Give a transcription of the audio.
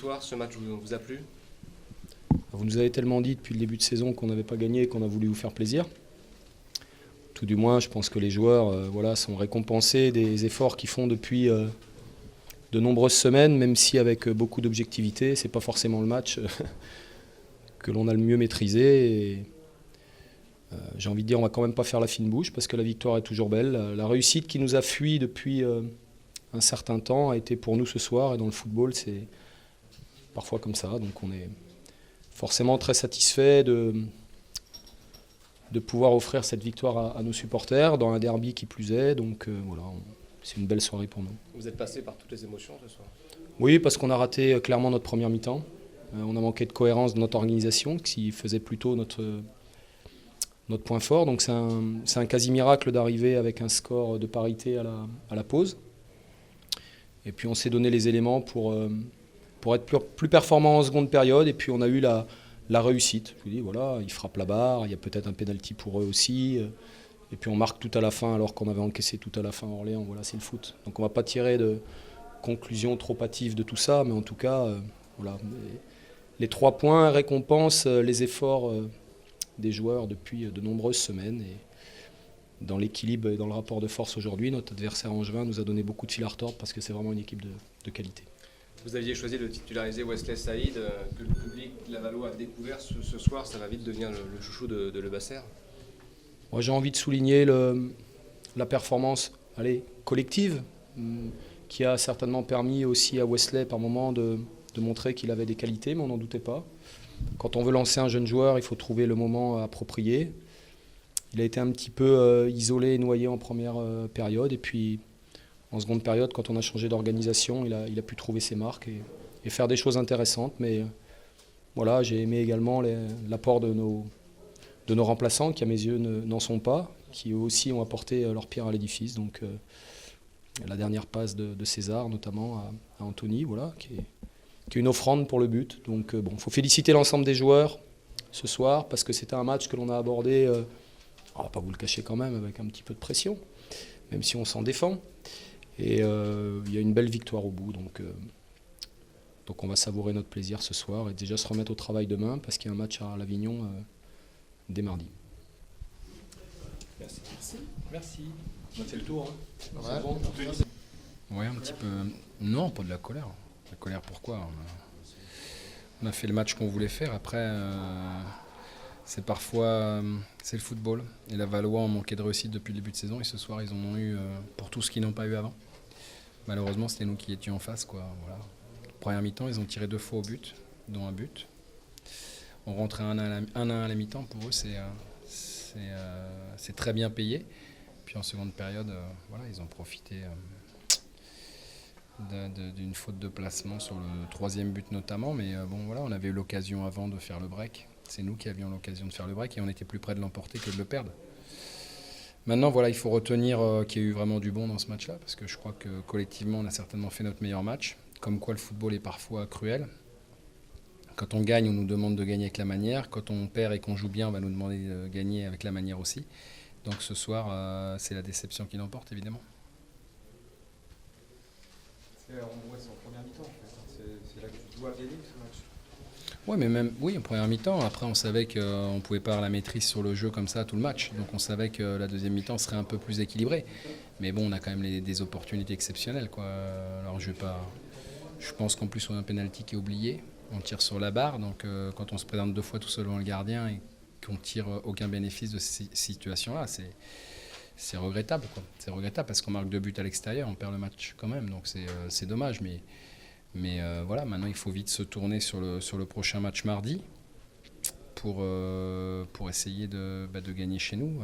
victoire, ce match vous a plu? Vous nous avez tellement dit depuis le début de saison qu'on n'avait pas gagné et qu'on a voulu vous faire plaisir. Tout du moins, je pense que les joueurs sont récompensés des efforts qu'ils font depuis de nombreuses semaines, même si avec beaucoup d'objectivité. Ce n'est pas forcément le match que l'on a le mieux maîtrisé. Et, j'ai envie de dire, on ne va quand même pas faire la fine bouche parce que la victoire est toujours belle. La réussite qui nous a fui depuis un certain temps a été pour nous ce soir. Et dans le football, c'est parfois comme ça. Donc on est forcément très satisfait de pouvoir offrir cette victoire à nos supporters dans un derby qui plus est. Donc c'est une belle soirée pour nous. Vous êtes passé par toutes les émotions ce soir? Oui, parce qu'on a raté clairement notre première mi-temps. On a manqué de cohérence de notre organisation qui faisait plutôt notre point fort. Donc c'est un quasi-miracle d'arriver avec un score de parité à la pause. Et puis on s'est donné les éléments pour être plus performant en seconde période. Et puis on a eu la réussite. Je vous dis, voilà, ils frappent la barre, il y a peut-être un pénalty pour eux aussi. Et puis on marque tout à la fin alors qu'on avait encaissé tout à la fin à Orléans. Voilà, c'est le foot. Donc on ne va pas tirer de conclusions trop hâtives de tout ça. Mais en tout cas, les 3 points récompensent les efforts des joueurs depuis de nombreuses semaines. Et dans l'équilibre et dans le rapport de force aujourd'hui, notre adversaire angevin nous a donné beaucoup de fil à retordre parce que c'est vraiment une équipe de qualité. Vous aviez choisi de titulariser Wesley Saïd, que le public de Lavallois a découvert ce soir. Ça va vite devenir le chouchou de Le Basser. Moi, j'ai envie de souligner la performance collective qui a certainement permis aussi à Wesley par moment de montrer qu'il avait des qualités, mais on n'en doutait pas. Quand on veut lancer un jeune joueur, il faut trouver le moment approprié. Il a été un petit peu isolé et noyé en première période. Et puis, en seconde période, quand on a changé d'organisation, il a pu trouver ses marques et faire des choses intéressantes. Mais voilà, j'ai aimé également l'apport de nos remplaçants, qui à mes yeux n'en sont pas, qui eux aussi ont apporté leur pierre à l'édifice. Donc la dernière passe de César, notamment à Anthony, voilà, qui est une offrande pour le but. Donc il faut féliciter l'ensemble des joueurs ce soir, parce que c'était un match que l'on a abordé, on ne va pas vous le cacher quand même, avec un petit peu de pression, même si on s'en défend. Et il y a une belle victoire au bout. Donc on va savourer notre plaisir ce soir et déjà se remettre au travail demain, parce qu'il y a un match à l'Avignon dès mardi. Merci. On a fait le tour. Hein. Ouais. Bon. Ouais, un petit peu. Non, pas de la colère. La colère, pourquoi? On a fait le match qu'on voulait faire. Après, c'est parfois. C'est le football. Et la Lavallois ont manqué de réussite depuis le début de saison. Et ce soir, ils en ont eu pour tout ce qu'ils n'ont pas eu avant. Malheureusement, c'était nous qui étions en face, quoi. Voilà. Première mi-temps, ils ont tiré 2 fois au but, dont un but. On rentrait 1-1 à la mi-temps. Pour eux, c'est très bien payé. Puis en seconde période, ils ont profité d'une faute de placement sur le 3e but notamment. Mais on avait eu l'occasion avant de faire le break. C'est nous qui avions l'occasion de faire le break et on était plus près de l'emporter que de le perdre. Maintenant, il faut retenir qu'il y a eu vraiment du bon dans ce match-là, parce que je crois que collectivement, on a certainement fait notre meilleur match. Comme quoi, le football est parfois cruel. Quand on gagne, on nous demande de gagner avec la manière. Quand on perd et qu'on joue bien, on va nous demander de gagner avec la manière aussi. Donc ce soir, c'est la déception qui l'emporte, évidemment. C'est en première mi-temps, en fait. C'est là que tu dois gagner ce match. Ouais, mais même, oui, en première mi-temps. Après, on savait qu'on ne pouvait pas avoir la maîtrise sur le jeu comme ça tout le match. Donc on savait que la deuxième mi-temps serait un peu plus équilibrée. Mais bon, on a quand même des opportunités exceptionnelles, quoi. Alors je pense qu'en plus, on a un pénalty qui est oublié. On tire sur la barre. Donc quand on se présente 2 fois tout seul devant le gardien et qu'on ne tire aucun bénéfice de ces situations-là, c'est regrettable, quoi. C'est regrettable parce qu'on marque 2 buts à l'extérieur, on perd le match quand même. Donc c'est dommage. Mais maintenant il faut vite se tourner sur le prochain match mardi pour essayer de gagner chez nous.